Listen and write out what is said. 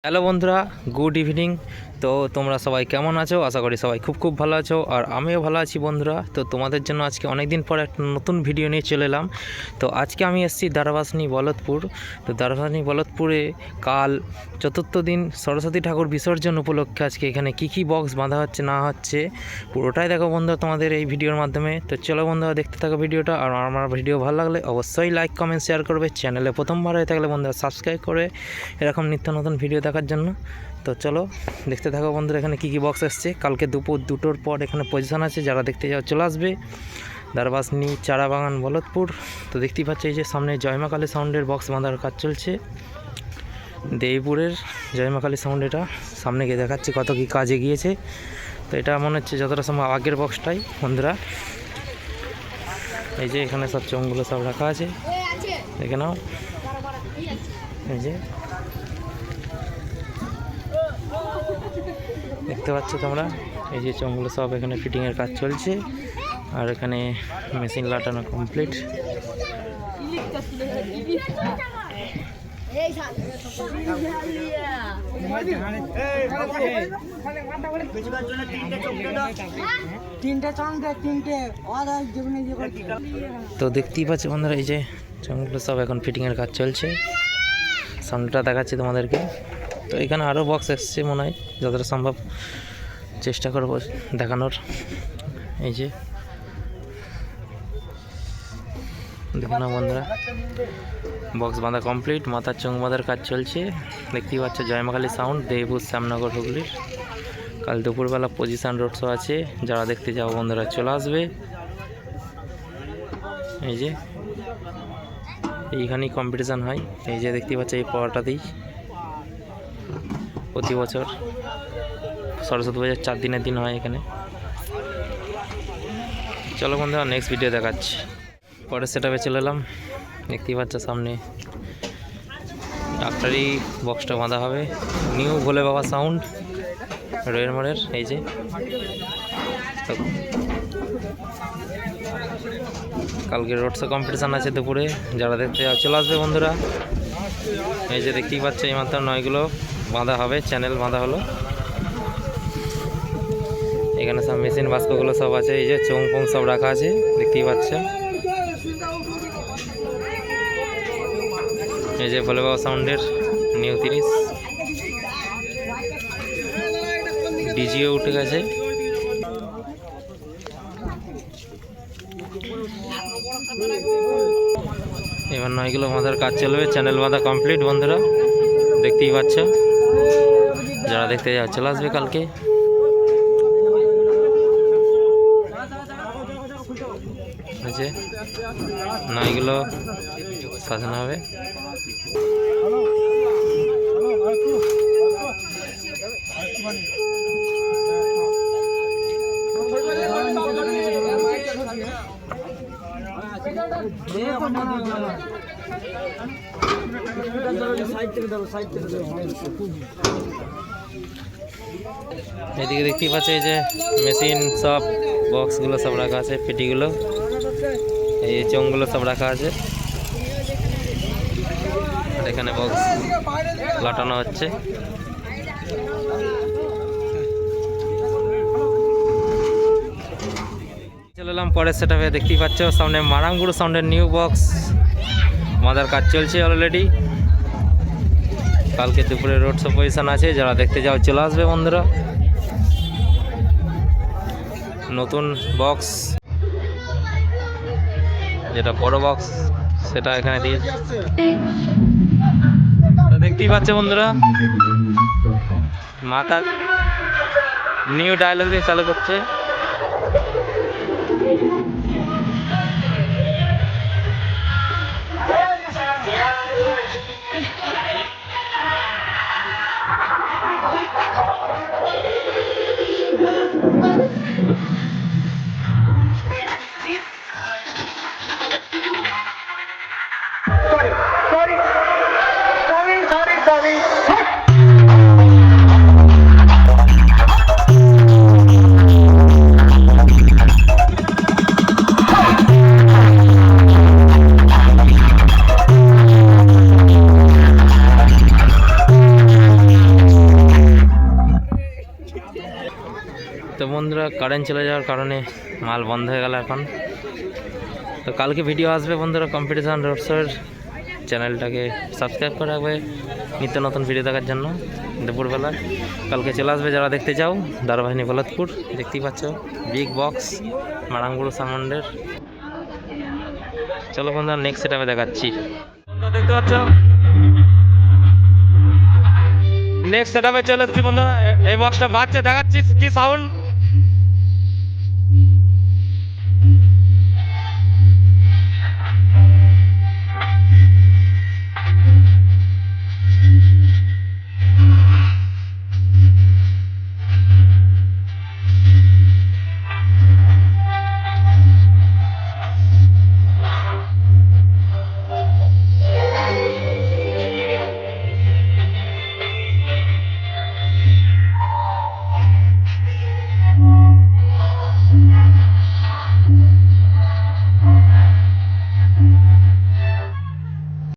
Hello বন্ধুরা, good evening. তো তোমরা সবাই কেমন আছো? আশা করি সবাই খুব ভালো আছো, আর আমিও ভালো আছি বন্ধুরা। তো তোমাদের জন্য আজকে অনেক দিন পর একটা নতুন ভিডিও নিয়ে চলে এলাম। তো আজকে আমি এসেছি দারবাসনি বলদপুর। তো দারবাসনি বলদপুরে কাল চতুর্থ দিন সরস্বতী ঠাকুর বিসর্জন উপলক্ষে আজকে এখানে কি বক্স বাঁধা হচ্ছে না হচ্ছে পুরোটাই দেখো বন্ধুরা তোমাদের এই ভিডিওর মাধ্যমে। তো চলো বন্ধুরা, দেখতে থাকো ভিডিওটা। আর আমার ভিডিও ভালো লাগলে অবশ্যই লাইক কমেন্ট শেয়ার করবে। চ্যানেলে প্রথমবার হয়ে থাকলে বন্ধুরা সাবস্ক্রাইব করে এরকম নিত্য নতুন ভিডিও দেখার জন্য। তো চলো দেখতে থাকো বন্ধুরা, এখানে কি বক্স আসছে। কালকে দুপুর 2টোর পর এখানে পজিশন আছে, যারা দেখতে যাও চলে আসবে। দারবাসনি চারা বাগান বলদপুর। তো দেখতেই পাচ্ছি এই যে সামনে জয়মা কালী সাউন্ডের বক্স বাঁধার কাজ চলছে। দেবীপুরের জয়মা কালী সাউন্ড, এটা সামনে গিয়ে দেখাচ্ছি কত কি কাজ এগিয়েছে। তো এটা মনে হচ্ছে যতটা সময় আগের বক্সটাই বন্ধুরা। এই যে এখানে সব চোঙগুলো সব রাখা আছে, দেখে নাও। এই যে দেখতে পাচ্ছ তোমরা, এই যে চোঙগুলো সব এখানে ফিটিংয়ের কাজ চলছে। আর এখানে মেশিন লাটানো কমপ্লিট। তো দেখতেই পাচ্ছ বন্ধুরা, এই যে চোঙগুলো সব এখন ফিটিংয়ের কাজ চলছে। সামনেটা দেখাচ্ছি তোমাদেরকে। তো এখানে আরও বক্স এসছে মনে হয়, যতটা সম্ভব চেষ্টা করব দেখানোর। এই যে দেখুন না বন্ধুরা, বক্স বাঁধা কমপ্লিট, মাথার চোঙ বাঁধার কাজ চলছে। দেখতেই পাচ্ছ জয়মা কালী সাউন্ড, দেবীপুর শ্যামনগর হুগলির। কাল দুপুরবেলা পজিশন রোড শো আছে, যারা দেখতে যাও বন্ধুরা চলে আসবে। এই যে এইখানেই কম্পিটিশান হয়। এই যে দেখতেই পাচ্ছ এই পড়াটাতেই প্রতি বছর সরস্বতী পূজার 4 দিনের দিন হয় এখানে। চলো বন্ধুরা, নেক্সট ভিডিও দেখাচ্ছি। পরের সেটআপে চলে এলাম। দেখতেই পাচ্ছ সামনে ডাক্তারি বক্সটা বাঁধা হবে। নিউ ভোলে বাবা সাউন্ড রয়ের মোড়ের। এই যে কালকে রোড শো কম্পিটিশান আছে দুপুরে, যারা দেখতে যাও চলে আসবে বন্ধুরা। এই যে দেখতেই পাচ্ছ এইমাত্র নয়গুলো বাঁধা হবে, চ্যানেল বাঁধা হলো। এখানে সব মেশিন বাস্কগুলো সব আছে, এই যে চোং ফোং সব রাখা আছে দেখতেই পাচ্ছ। এই যে ভোলে বাবা সাউন্ডের নিউ 30 ডিজিও উঠে গেছে। এবার নয়গুলো বাঁধার কাজ চলবে, চ্যানেল বাঁধা কমপ্লিট বন্ধুরা, দেখতেই পাচ্ছ। যারা দেখতে যাও চলে আসবে কালকে। আছে নয়গুলো সাজানো হবে। এদিকে দেখতেই পাচ্ছ এই যে মেশিন সব বক্সগুলো সব রাখা আছে, পেটিগুলো, এই চোঙগুলো সব রাখা আছে। এখানে বক্স লাটানো হচ্ছে। চলে এলাম পরের সেটআপে। দেখতেই পাচ্ছ সামনে মারাঙ্গুড় সাউন্ডের নিউ বক্স বাঁধার কাজ চলছে অলরেডি। কালকে দুপুরে রোড শো পজিশন আছে, যারা দেখতে যাও চলে আসবে বন্ধুরা। নতুন বক্স, যেটা বড় বক্স সেটা এখানে দিয়ে দেখতেই পাচ্ছে বন্ধুরা। মাথা নিউ ডায়লগ দিয়ে চালু করছে। বন্ধুরা কারেন্ট চলে যাওয়ার কারণে মাল বন্ধ হয়ে গেল এখন। তো কালকে ভিডিও আসবে বন্ধুরা কম্পিটিশান রোড শোয়ের, চ্যানেলটাকে সাবস্ক্রাইব করে রাখবে নিত্য নতুন ভিডিও দেখার জন্য। দুপুরবেলা কালকে চলে আসবে যারা দেখতে চাও, দারবাহিনী বলদপুর দেখতেই পাচ্ছ, বিগ বক্স মারাঙ্গুড় সামন্ডের। চলো বন্ধুরা নেক্সট সেটআপে দেখাচ্ছি। দেখতে পাচ্ছ নেক্সট সেটআপে চলে এসেছি বন্ধুরা, এই বক্সটা বাজছে, দেখাচ্ছি কি সাউন্ড।